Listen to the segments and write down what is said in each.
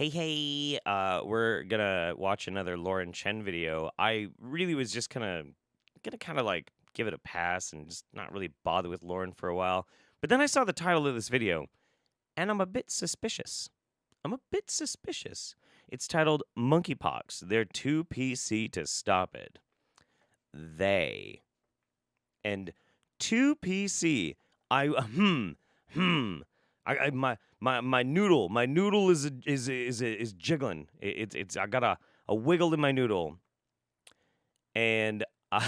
Hey, we're gonna watch another Lauren Chen video. I really was just gonna kind of like give it a pass and just not really bother with Lauren for a while. But then I saw the title of this video, and I'm a bit suspicious. It's titled Monkeypox. They're too PC to stop it. They and 2PC. I my noodle is jiggling. It's I got a wiggle in my noodle, and I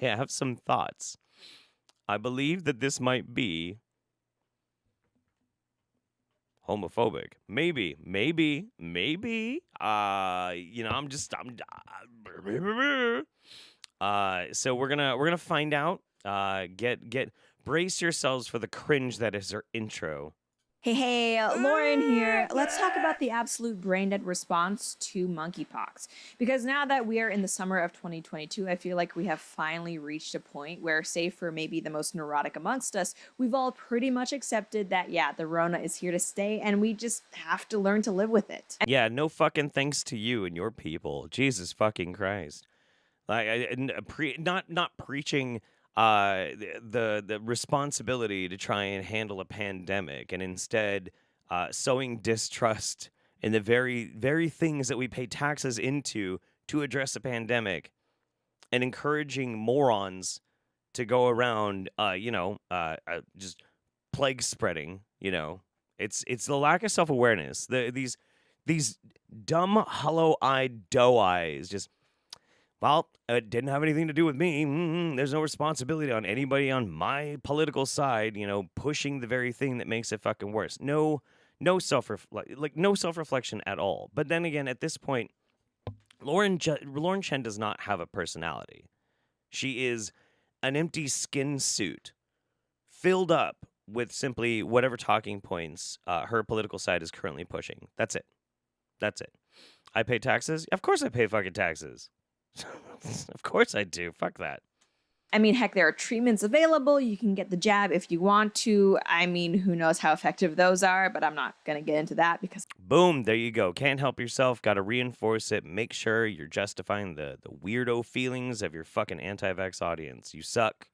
have some thoughts. I believe that this might be homophobic. Maybe. So we're gonna find out. Get brace yourselves for the cringe that is her intro. Hey, Lauren here. Let's talk about the absolute brain-dead response to monkeypox. Because now that we are in the summer of 2022, I feel like we have finally reached a point where, save for maybe the most neurotic amongst us, we've all pretty much accepted that, yeah, the Rona is here to stay, and we just have to learn to live with it. Yeah, no fucking thanks to you and your people. Jesus fucking Christ. Like, not preaching the responsibility to try and handle a pandemic, and instead sowing distrust in the very things that we pay taxes into to address a pandemic, and encouraging morons to go around, just plague spreading. It's the lack of self awareness. These dumb, hollow-eyed doe eyes just. Well, it didn't have anything to do with me. There's no responsibility on anybody on my political side, pushing the very thing that makes it fucking worse. No self-reflection at all. But then again, at this point, Lauren Chen does not have a personality. She is an empty skin suit filled up with simply whatever talking points her political side is currently pushing. That's it. I pay taxes? Of course I pay fucking taxes. Of course I do. Fuck that. I mean, heck, there are treatments available. You can get the jab if you want to. I mean, who knows how effective those are, but I'm not going to get into that because... Boom, there you go. Can't help yourself. Got to reinforce it. Make sure you're justifying the weirdo feelings of your fucking anti-vax audience. You suck.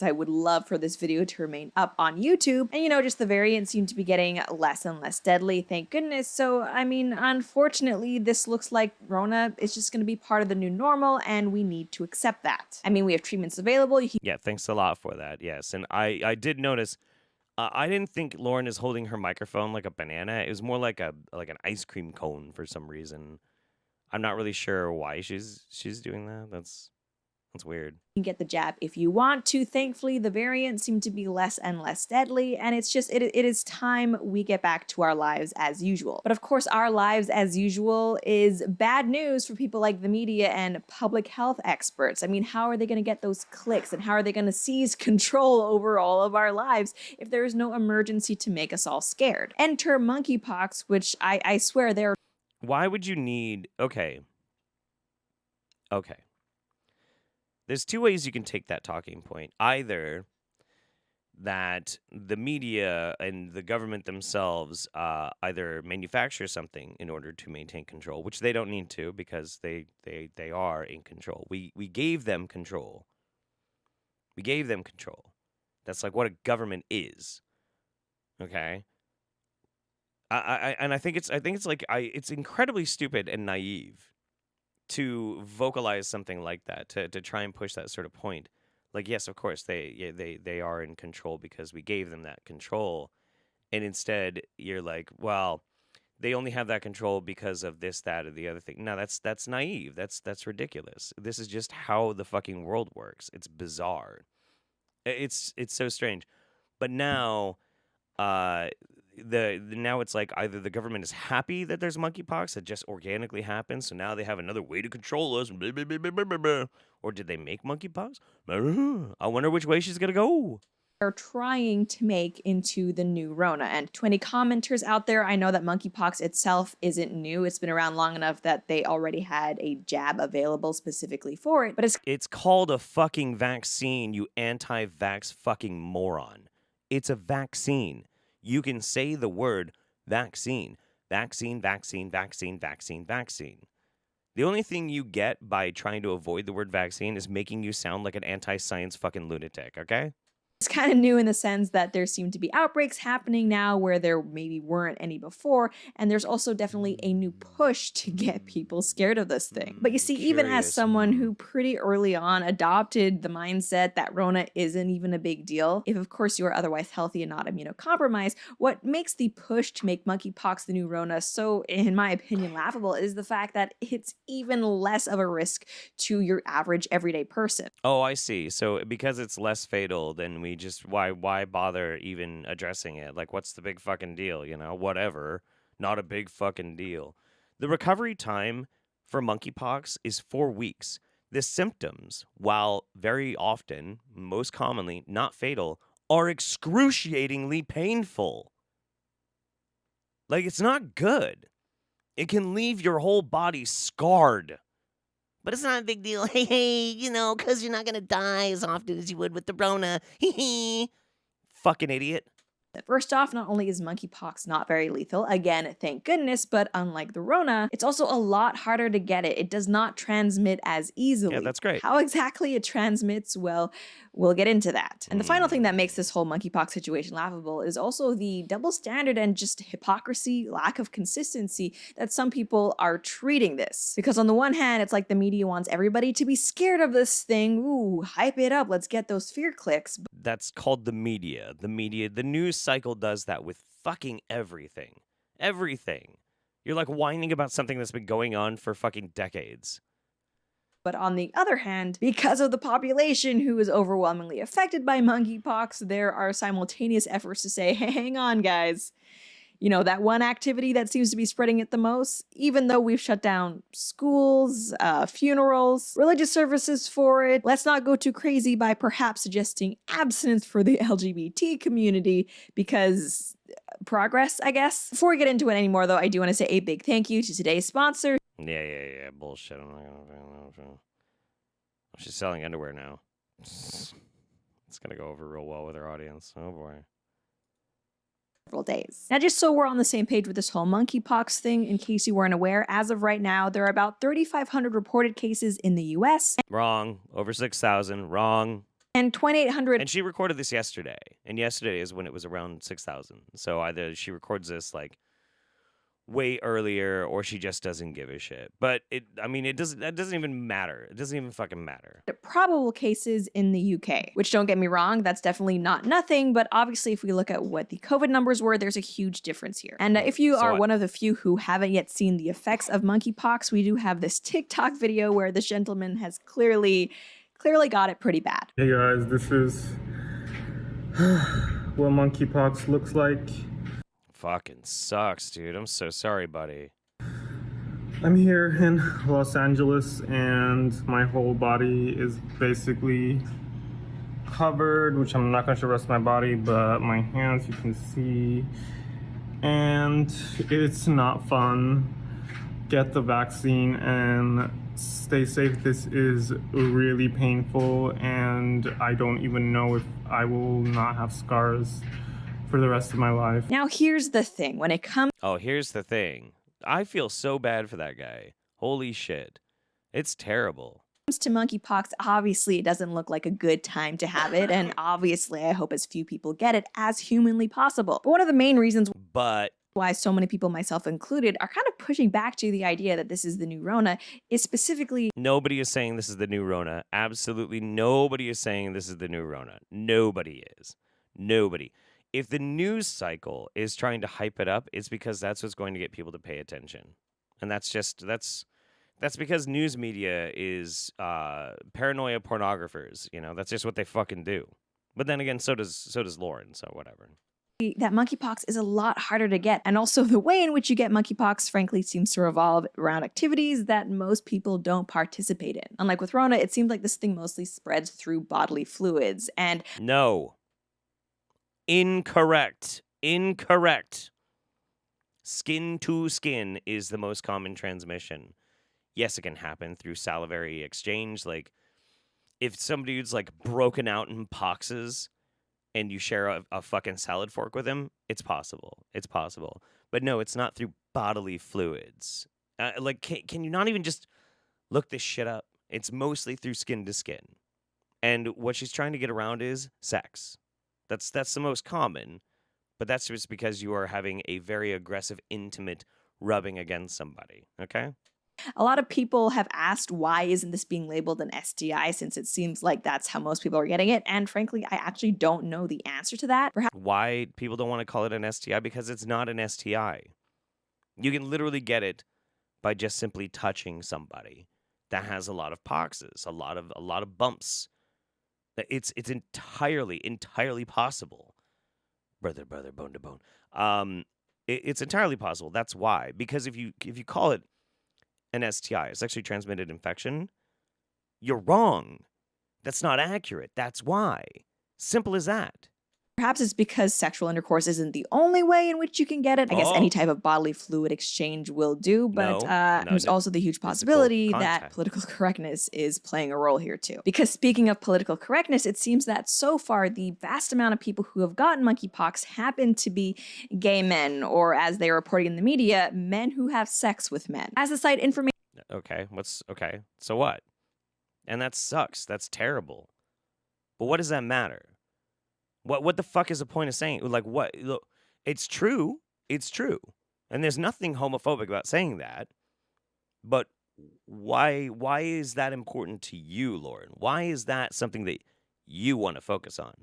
I would love for this video to remain up on YouTube. And just the variants seem to be getting less and less deadly, thank goodness. So, I mean, unfortunately, this looks like Rona is just going to be part of the new normal, and we need to accept that. I mean, we have treatments available. Yeah, thanks a lot for that. Yes, and I did notice. I didn't think Lauren is holding her microphone like a banana. It was more like an ice cream cone for some reason. I'm not really sure why she's doing that. That's weird. You can get the jab if you want to. Thankfully, the variants seem to be less and less deadly, and it's just, it is time we get back to our lives as usual. But of course, our lives as usual is bad news for people like the media and public health experts. I mean, how are they going to get those clicks, and how are they going to seize control over all of our lives if there is no emergency to make us all scared? Enter monkeypox, which I swear they're... Why would you need... Okay. There's two ways you can take that talking point. Either that the media and the government themselves either manufacture something in order to maintain control, which they don't need to because they are in control. We gave them control. That's like what a government is. Okay? I think it's incredibly stupid and naive to vocalize something like that, to try and push that sort of point. Like, yes, of course, they are in control because we gave them that control. And instead, you're like, well, they only have that control because of this, that, or the other thing. No, that's naive. That's ridiculous. This is just how the fucking world works. It's bizarre. It's so strange. But now... now it's like either the government is happy that there's monkeypox that just organically happens, so now they have another way to control us, or did they make monkeypox? I wonder which way she's gonna go. Are trying to make into the new Rona. And 20 commenters out there, I know that monkeypox itself isn't new. It's been around long enough that they already had a jab available specifically for it, but it's called a fucking vaccine, you anti-vax fucking moron. It's a vaccine. You can say the word vaccine. Vaccine, vaccine, vaccine, vaccine, vaccine. The only thing you get by trying to avoid the word vaccine is making you sound like an anti-science fucking lunatic, okay? It's kind of new in the sense that there seem to be outbreaks happening now where there maybe weren't any before, and there's also definitely a new push to get people scared of this thing. But you see, even as Curious. someone who pretty early on adopted the mindset that Rona isn't even a big deal, if of course you are otherwise healthy and not immunocompromised, what makes the push to make monkeypox the new Rona so, in my opinion, laughable is the fact that it's even less of a risk to your average everyday person. Oh, I see. So because it's less fatal, then we just why bother even addressing it? Like, what's the big fucking deal? You know, whatever. Not a big fucking deal. The recovery time for monkeypox is 4 weeks. The symptoms, while very often, most commonly not fatal, are excruciatingly painful. Like, it's not good. It can leave your whole body scarred. But it's not a big deal. Hey, you know, because you're not going to die as often as you would with the Rona. Fucking idiot. First off, not only is monkeypox not very lethal, again, thank goodness, but unlike the Rona, it's also a lot harder to get it. It does not transmit as easily. Yeah, that's great. How exactly it transmits, well, we'll get into that. And the final thing that makes this whole monkeypox situation laughable is also the double standard and just hypocrisy, lack of consistency that some people are treating this. Because on the one hand, it's like the media wants everybody to be scared of this thing. Ooh, hype it up. Let's get those fear clicks. That's called the media. The news cycle does that with fucking everything. Everything. You're like whining about something that's been going on for fucking decades. But on the other hand, because of the population who is overwhelmingly affected by monkeypox, there are simultaneous efforts to say, hey, hang on, guys. You know, that one activity that seems to be spreading it the most, even though we've shut down schools, funerals, religious services for it, let's not go too crazy by perhaps suggesting abstinence for the LGBT community because progress, I guess. Before we get into it anymore, though, I do want to say a big thank you to today's sponsor. Yeah, bullshit. I'm not gonna. She's selling underwear now. It's gonna go over real well with her audience. Oh boy. Days. Now, just so we're on the same page with this whole monkeypox thing, in case you weren't aware, as of right now, there are about 3,500 reported cases in the US. Wrong. Over 6,000. Wrong. And 2,800. And she recorded this yesterday. And yesterday is when it was around 6,000. So either she records this like way earlier or she just doesn't give a shit. But that doesn't even matter. It doesn't even fucking matter. Probable cases in the UK, which don't get me wrong, that's definitely not nothing, but obviously if we look at what the COVID numbers were, there's a huge difference here. And if you are one of the few who haven't yet seen the effects of monkeypox, we do have this TikTok video where this gentleman has clearly got it pretty bad. Hey guys, this is what monkeypox looks like. Fucking sucks, dude. I'm so sorry, buddy. I'm here in Los Angeles and my whole body is basically covered, which I'm not going to show the rest of my body, but my hands you can see. And it's not fun. Get the vaccine and stay safe. This is really painful and I don't even know if I will not have scars for the rest of my life. Now here's the thing, when it comes Here's the thing. I feel so bad for that guy. Holy shit. It's terrible. to monkeypox, obviously it doesn't look like a good time to have it, and obviously I hope as few people get it as humanly possible. But one of the main reasons why so many people, myself included, are kind of pushing back to the idea that this is the new Rona is specifically... Nobody is saying this is the new Rona. Absolutely nobody is saying this is the new Rona. Nobody is. Nobody. If the news cycle is trying to hype it up, it's because that's what's going to get people to pay attention. And that's because news media is paranoia pornographers. You know, that's just what they fucking do. But then again, so does Lauren, so whatever. That monkeypox is a lot harder to get, and also the way in which you get monkeypox frankly seems to revolve around activities that most people don't participate in. Unlike with Rona, it seems like this thing mostly spreads through bodily fluids, and... No. Incorrect. Skin to skin is the most common transmission. Yes, it can happen through salivary exchange. Like, if somebody's like broken out in poxes and you share a fucking salad fork with him, it's possible. It's possible. But no, it's not through bodily fluids. Like, can you not even just look this shit up? It's mostly through skin to skin. And what she's trying to get around is sex. That's the most common, but that's just because you are having a very aggressive, intimate rubbing against somebody, okay? A lot of people have asked, why isn't this being labeled an STI, since it seems like that's how most people are getting it? And frankly, I actually don't know the answer to that. Perhaps Why people don't want to call it an STI? Because it's not an STI. You can literally get it by just simply touching somebody that has a lot of poxes, a lot of bumps. It's entirely possible. Brother, bone to bone. It's entirely possible. That's why. Because if you call it an STI, a sexually transmitted infection, you're wrong. That's not accurate. That's why. Simple as that. it's because sexual intercourse isn't the only way in which you can get it. I guess any Oh. type of bodily fluid exchange will do, but No, there's also the huge possibility that contact. political correctness is playing a role here too. Because speaking of political correctness, it seems that so far the vast amount of people who have gotten monkeypox happen to be gay men, or as they are reporting in the media, men who have sex with men. As the site information Okay, so what? And that sucks. That's terrible. But what does that matter? What the fuck is the point of saying? Like, what? Look, it's true. It's true. And there's nothing homophobic about saying that. But why is that important to you, Lauren? Why is that something that you want to focus on?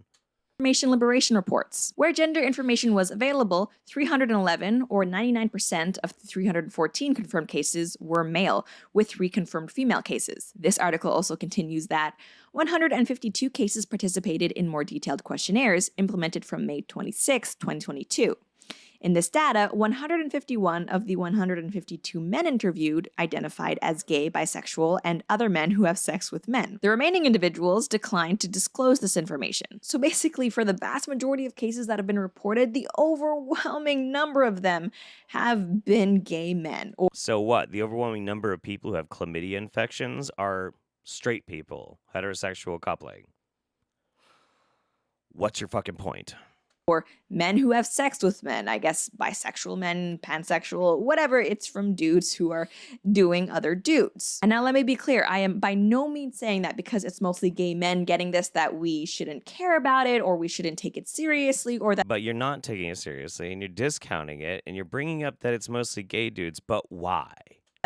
Information liberation reports. Where gender information was available, 311 or 99% of the 314 confirmed cases were male, with 3 confirmed female cases. This article also continues that 152 cases participated in more detailed questionnaires implemented from May 26, 2022. In this data, 151 of the 152 men interviewed identified as gay, bisexual, and other men who have sex with men. The remaining individuals declined to disclose this information. So basically, for the vast majority of cases that have been reported, the overwhelming number of them have been gay men. So what? The overwhelming number of people who have chlamydia infections are straight people, heterosexual coupling. What's your fucking point? Or men who have sex with men, I guess bisexual men, pansexual, whatever, it's from dudes who are doing other dudes. And now let me be clear, I am by no means saying that because it's mostly gay men getting this that we shouldn't care about it or we shouldn't take it seriously or that But you're not taking it seriously and you're discounting it and you're bringing up that it's mostly gay dudes, but why?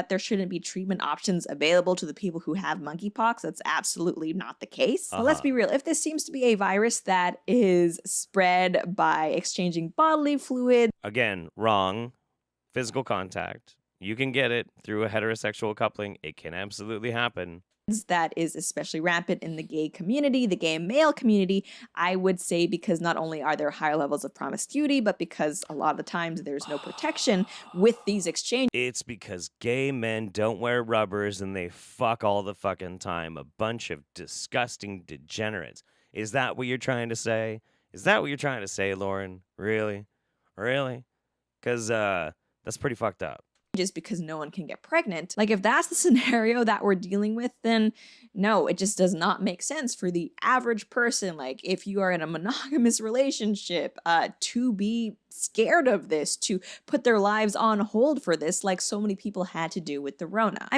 there shouldn't be treatment options available to the people who have monkeypox. That's absolutely not the case. But let's be real. If this seems to be a virus that is spread by exchanging bodily fluids, Again, wrong. Physical contact. You can get it through a heterosexual coupling. It can absolutely happen. that is especially rampant in the gay community, the gay male community, I would say, because not only are there higher levels of promiscuity, but because a lot of the times there's no protection with these exchanges. It's because gay men don't wear rubbers and they fuck all the fucking time. A bunch of disgusting degenerates. Is that what you're trying to say? Is that what you're trying to say, Lauren? Really? Really? Because that's pretty fucked up. Just because no one can get pregnant. Like, if that's the scenario that we're dealing with, then no, it just does not make sense for the average person. Like, if you are in a monogamous relationship, to be scared of this, to put their lives on hold for this, like so many people had to do with the Rona.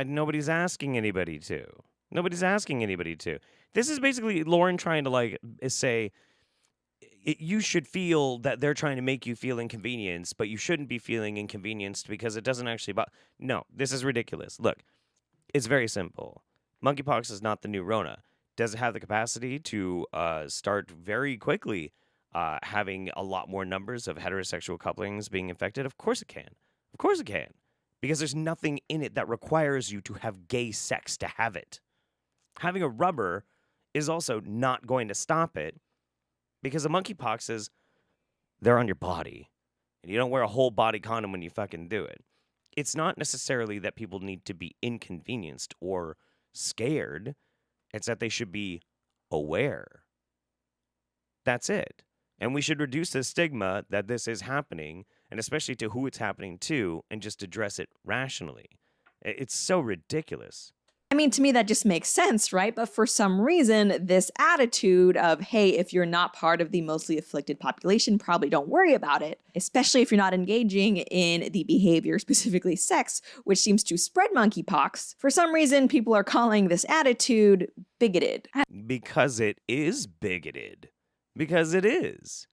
Nobody's asking anybody to. Nobody's asking anybody to. This is basically Lauren trying to, like, say, you should feel that they're trying to make you feel inconvenienced, but you shouldn't be feeling inconvenienced because it doesn't actually... No, this is ridiculous. Look, it's very simple. Monkeypox is not the new Rona. Does it have the capacity to start very quickly having a lot more numbers of heterosexual couplings being infected? Of course it can. Of course it can. Because there's nothing in it that requires you to have gay sex to have it. Having a rubber is also not going to stop it. Because the monkeypoxes, they're on your body. And you don't wear a whole body condom when you fucking do it. It's not necessarily that people need to be inconvenienced or scared. It's that they should be aware. That's it. And we should reduce the stigma that this is happening, and especially to who it's happening to, and just address it rationally. It's so ridiculous. mean, to me, that just makes sense, right? But for some reason, this attitude of, hey, if you're not part of the mostly afflicted population, probably don't worry about it, especially if you're not engaging in the behavior, specifically sex, which seems to spread monkeypox. For some reason, people are calling this attitude bigoted. Because it is bigoted. Because it is.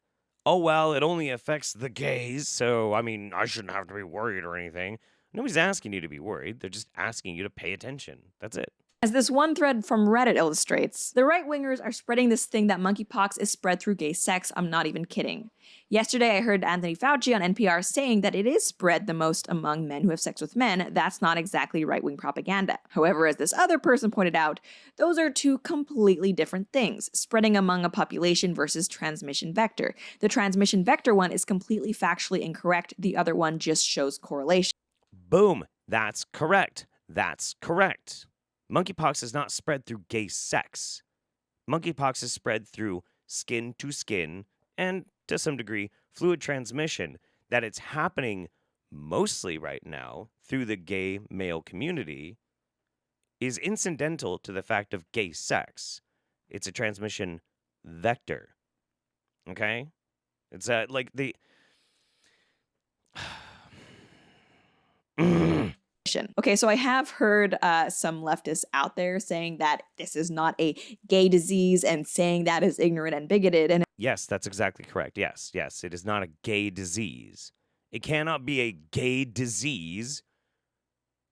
Oh, well, it only affects the gays, so, I mean, I shouldn't have to be worried or anything. Nobody's asking you to be worried. They're just asking you to pay attention. That's it. As this one thread from Reddit illustrates, the right-wingers are spreading this thing that monkeypox is spread through gay sex. I'm not even kidding. Yesterday, I heard Anthony Fauci on NPR saying that it is spread the most among men who have sex with men. That's not exactly right-wing propaganda. However, as this other person pointed out, those are two completely different things, spreading among a population versus transmission vector. The transmission vector one is completely factually incorrect. The other one just shows correlation. Boom. That's correct. That's correct. Monkeypox is not spread through gay sex. Monkeypox is spread through skin to skin and, to some degree, fluid transmission. That it's happening mostly right now through the gay male community is incidental to the fact of gay sex. It's a transmission vector. Okay? It's like the... Okay, so I have heard some leftists out there saying that this is not a gay disease and saying that is ignorant and bigoted. And yes, that's exactly correct. Yes, it is not a gay disease. It cannot be a gay disease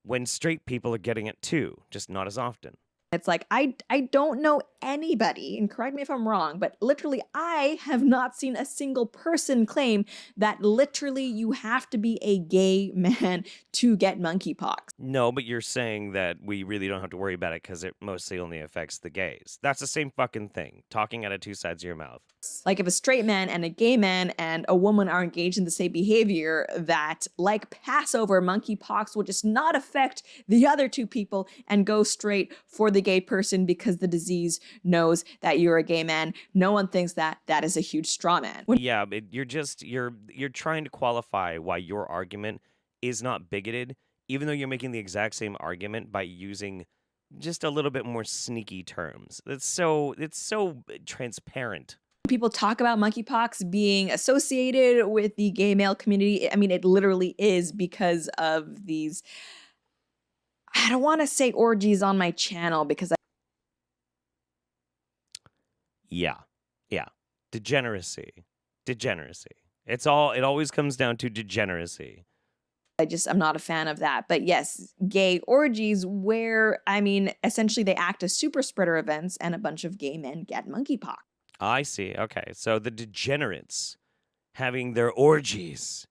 when straight people are getting it too, just not as often. it's like, I don't know anybody, and correct me if I'm wrong, but literally I have not seen a single person claim that literally you have to be a gay man to get monkeypox. No, but you're saying that we really don't have to worry about it because it mostly only affects the gays. That's the same fucking thing. Talking out of two sides of your mouth. Like if a straight man and a gay man and a woman are engaged in the same behavior, that like Passover, monkeypox will just not affect the other two people and go straight for the gay person because the disease knows that you're a gay man. No one thinks that that is a huge straw man. Yeah, but you're trying to qualify why your argument is not bigoted, even though you're making the exact same argument by using just a little bit more sneaky terms. It's so transparent. People talk about monkeypox being associated with the gay male community. I mean, it literally is because of these, I don't want to say orgies on my channel because Yeah. Degeneracy. It always comes down to degeneracy. I'm not a fan of that. But yes, gay orgies where, I mean, essentially they act as super spreader events and a bunch of gay men get monkeypox. I see. Okay. So the degenerates having their orgies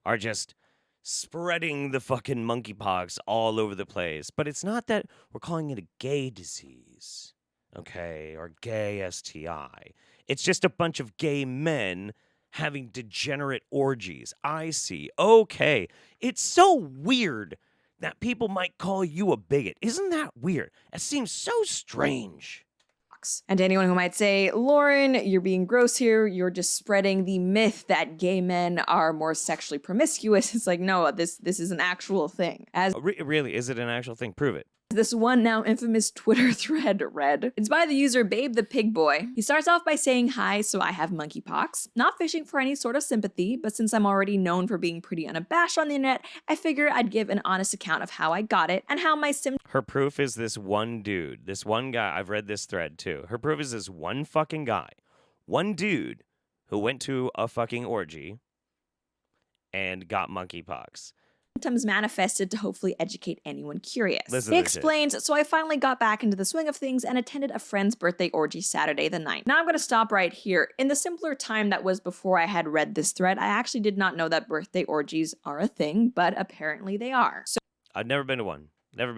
are just spreading the fucking monkeypox all over the place. But it's not that we're calling it a gay disease, okay, or gay STI. It's just a bunch of gay men having degenerate orgies. I see. Okay. It's so weird that people might call you a bigot. Isn't that weird? It seems so strange. And to anyone who might say, Lauren, you're being gross here, you're just spreading the myth that gay men are more sexually promiscuous. It's like, no, this is an actual thing. As really, is it an actual thing? Prove it. this one now infamous Twitter thread read. It's by the user Babe the Pig Boy. He starts off by saying, hi, so I have monkeypox. Not fishing for any sort of sympathy, but since I'm already known for being pretty unabashed on the internet, I figure I'd give an honest account of how I got it and how my symptoms. Her proof is this one dude, this one guy. I've read this thread too. Her proof is this one fucking guy, one dude who went to a fucking orgy and got monkeypox. Manifested to hopefully educate anyone curious. Listen He to this shit. explains, so I finally got back into the swing of things and attended a friend's birthday orgy Saturday the 9th. Now I'm going to stop right here. In the simpler time that was before I had read this thread, I actually did not know that birthday orgies are a thing, but apparently they are. So I've never been to one. Kind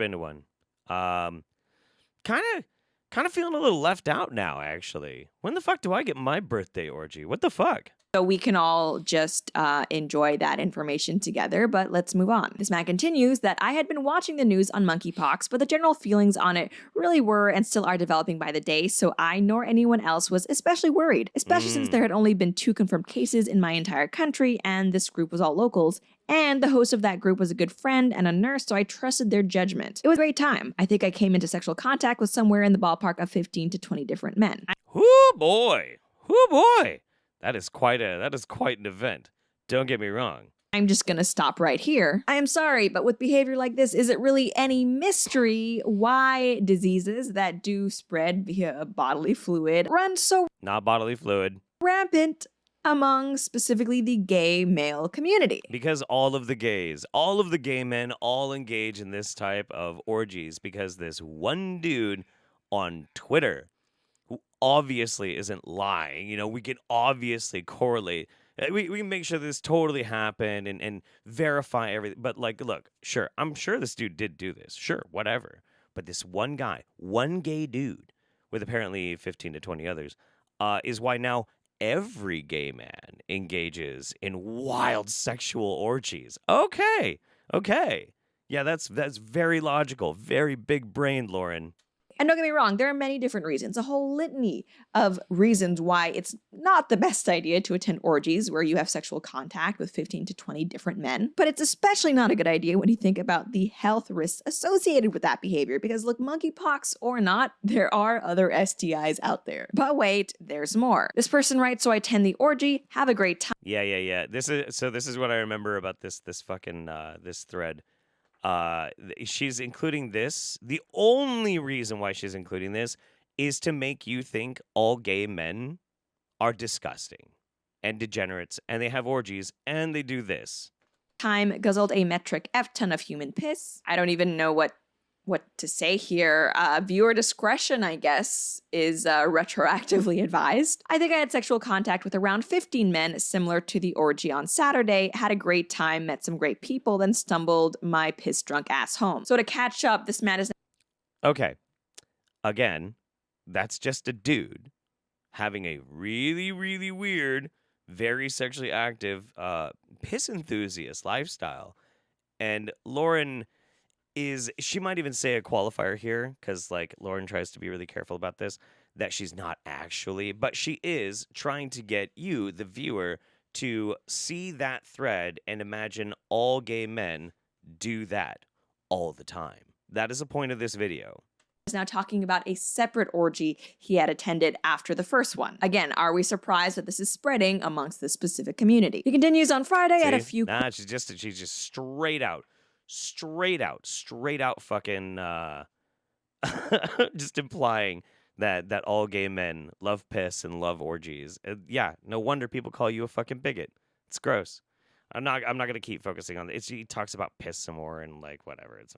of feeling a little left out now, actually. When the fuck do I get my birthday orgy? What the fuck? So we can all just enjoy that information together, but let's move on. This man continues that I had been watching the news on monkeypox, but the general feelings on it really were and still are developing by the day, so I nor anyone else was especially worried, especially since there had only been 2 confirmed cases in my entire country, and this group was all locals. And the host of that group was a good friend and a nurse, so I trusted their judgment. It was a great time. I think I came into sexual contact with somewhere in the ballpark of 15 to 20 different men. Whoo boy. Whoo boy. That is quite an event. Don't get me wrong. I'm just gonna stop right here. I am sorry, but with behavior like this, is it really any mystery why diseases that do spread via bodily fluid run so Not bodily fluid. rampant among specifically the gay male community? Because all of the gays, all of the gay men all engage in this type of orgies because this one dude on Twitter who obviously isn't lying, you know, we can obviously correlate. We can make sure this totally happened and verify everything. But like, look, sure, I'm sure this dude did do this. Sure, whatever. But this one guy, one gay dude with apparently 15 to 20 others, is why now every gay man engages in wild sexual orgies. Okay. Yeah, that's very logical. Very big brained, Lauren. And don't get me wrong, there are many different reasons, a whole litany of reasons why it's not the best idea to attend orgies where you have sexual contact with 15 to 20 different men. But it's especially not a good idea when you think about the health risks associated with that behavior. Because look, monkeypox or not, there are other STIs out there. But wait, there's more. This person writes, so I attend the orgy, have a great time. Yeah. This is what I remember about this fucking this thread. She's including this. The only reason why she's including this is to make you think all gay men are disgusting and degenerates and they have orgies and they do this. Time guzzled a metric F ton of human piss. I don't even know what to say here. Viewer discretion, I guess, is retroactively advised. I think I had sexual contact with around 15 men, similar to the orgy on Saturday, had a great time, met some great people, then stumbled my piss-drunk ass home. So to catch up, this man is... Okay. Again, that's just a dude having a really, really weird, very sexually active, piss enthusiast lifestyle. And Lauren... she might even say a qualifier here, because like Lauren tries to be really careful about this, that she's not actually, but she is trying to get you, the viewer, to see that thread and imagine all gay men do that all the time. That is the point of this video. Is now talking about a separate orgy he had attended after the first one. Again, are we surprised that this is spreading amongst this specific community? He continues on Friday at a few... Nah, she's just straight out fucking just implying that all gay men love piss and love orgies. Yeah, no wonder people call you a fucking bigot. It's gross. I'm not gonna keep focusing on it. He talks about piss some more and like whatever. It's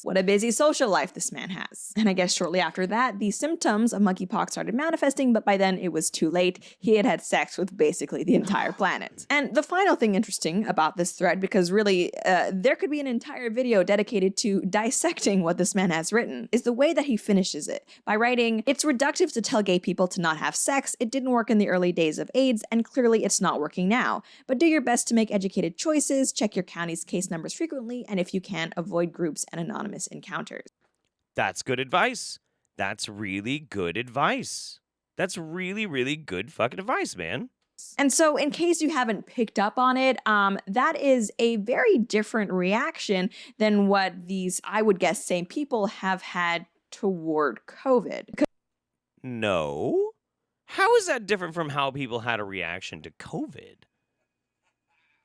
What a busy social life this man has. And I guess shortly after that, the symptoms of monkeypox started manifesting, but by then it was too late. He had had sex with basically the entire planet. And the final thing interesting about this thread, because really there could be an entire video dedicated to dissecting what this man has written, is the way that he finishes it by writing, "It's reductive to tell gay people to not have sex. It didn't work in the early days of AIDS, and clearly it's not working now. But do your best to make educated choices, check your county's case numbers frequently, and if you can, avoid groups and anonymous encounters." That's good advice. That's really good advice. That's really, really good fucking advice, man. And so in case you haven't picked up on it, that is a very different reaction than what these, I would guess, same people have had toward COVID. No. How is that different from how people had a reaction to COVID?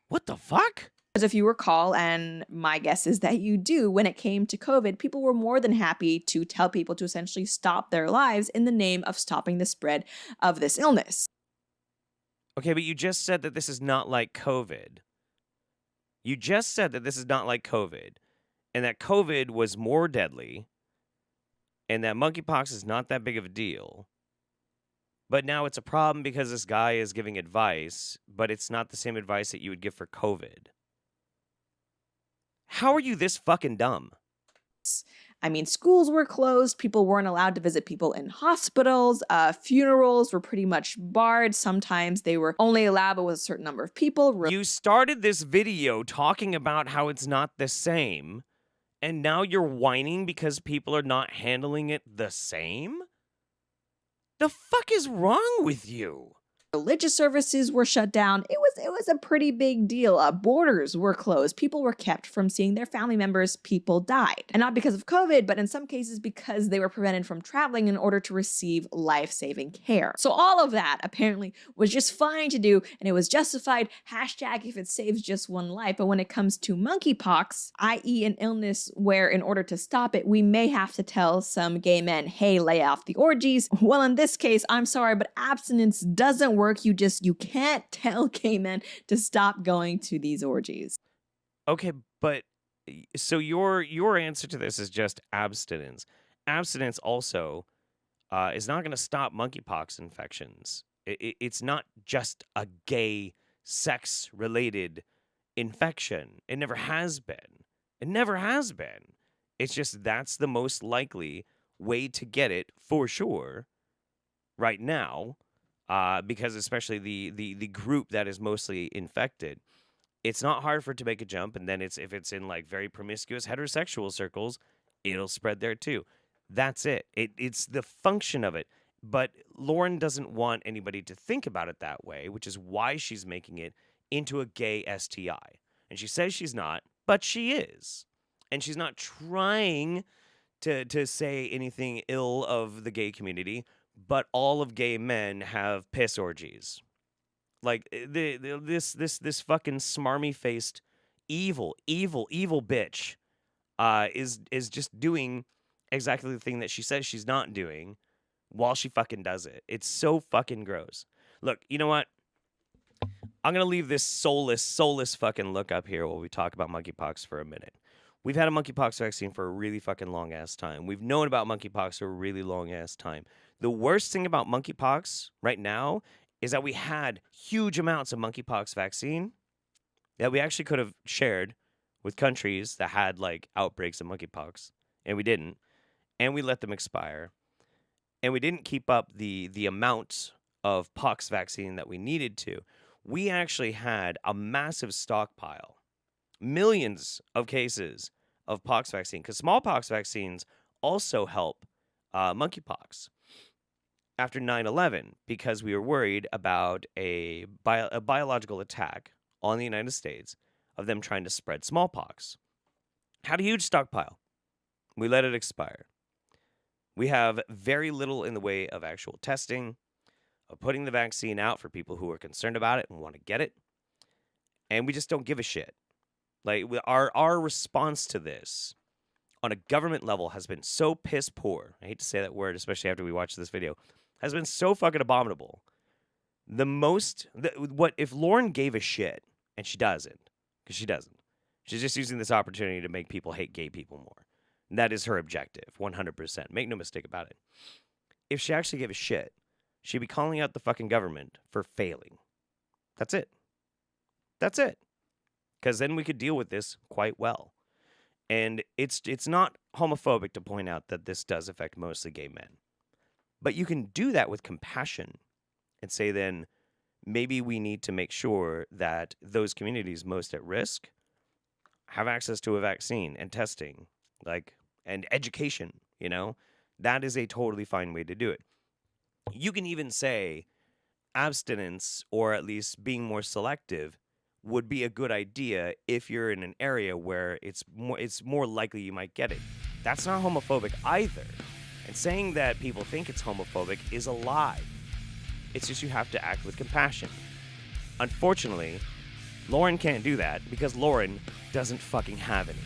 What the fuck? Because if you recall, and my guess is that you do, when it came to COVID, people were more than happy to tell people to essentially stop their lives in the name of stopping the spread of this illness. Okay, but you just said that this is not like COVID. You just said that this is not like COVID, and that COVID was more deadly, and that monkeypox is not that big of a deal. But now it's a problem because this guy is giving advice, but it's not the same advice that you would give for COVID. How are you this fucking dumb? I mean, schools were closed, people weren't allowed to visit people in hospitals, funerals were pretty much barred. Sometimes they were only allowed with a certain number of people. You started this video talking about how it's not the same, and now you're whining because people are not handling it the same? The fuck is wrong with you? Religious services were shut down. It was a pretty big deal. Borders were closed. People were kept from seeing their family members. People died. And not because of COVID, but in some cases because they were prevented from traveling in order to receive life-saving care. So all of that apparently was just fine to do, and it was justified. Hashtag if it saves just one life. But when it comes to monkeypox, i.e. an illness where in order to stop it, we may have to tell some gay men, hey, lay off the orgies. Well, in this case, I'm sorry, but abstinence doesn't work. You can't tell gay men to stop going to these orgies. Okay, but so your answer to this is just abstinence. Abstinence also is not going to stop monkeypox infections. It's not just a gay sex-related infection. It never has been. It never has been. It's just that's the most likely way to get it for sure right now. Because especially the group that is mostly infected, it's not hard for it to make a jump, and then if it's in like very promiscuous heterosexual circles, it'll spread there too. That's it. It's the function of it. But Lauren doesn't want anybody to think about it that way, which is why she's making it into a gay STI. And she says she's not, but she is. And she's not trying to say anything ill of the gay community. But all of gay men have piss orgies. Like this fucking smarmy faced evil bitch is just doing exactly the thing that she says she's not doing while she fucking does it. It's so fucking gross. Look, you know what? I'm gonna leave this soulless fucking look up here while we talk about monkeypox for a minute. We've had a monkeypox vaccine for a really fucking long ass time. We've known about monkeypox for a really long ass time. The worst thing about monkeypox right now is that we had huge amounts of monkeypox vaccine that we actually could have shared with countries that had like outbreaks of monkeypox, and we didn't. And we let them expire. And we didn't keep up the amount of pox vaccine that we needed to. We actually had a massive stockpile, millions of cases of pox vaccine, because smallpox vaccines also help monkeypox. After 9/11, because we were worried about a biological attack on the United States of them trying to spread smallpox. Had a huge stockpile. We let it expire. We have very little in the way of actual testing, of putting the vaccine out for people who are concerned about it and want to get it. And we just don't give a shit. Like, our response to this on a government level has been so piss poor. I hate to say that word, especially after we watch this video. Has been so fucking abominable. What if Lauren gave a shit, and she doesn't, because she doesn't. She's just using this opportunity to make people hate gay people more. And that is her objective, 100%. Make no mistake about it. If she actually gave a shit, she'd be calling out the fucking government for failing. That's it. That's it. Because then we could deal with this quite well. And it's not homophobic to point out that this does affect mostly gay men. But you can do that with compassion and say then maybe we need to make sure that those communities most at risk have access to a vaccine and testing, and education, That is a totally fine way to do it. You can even say abstinence, or at least being more selective, would be a good idea if you're in an area where it's more likely you might get it. That's not homophobic either. And saying that people think it's homophobic is a lie. It's just you have to act with compassion. Unfortunately, Lauren can't do that because Lauren doesn't fucking have any.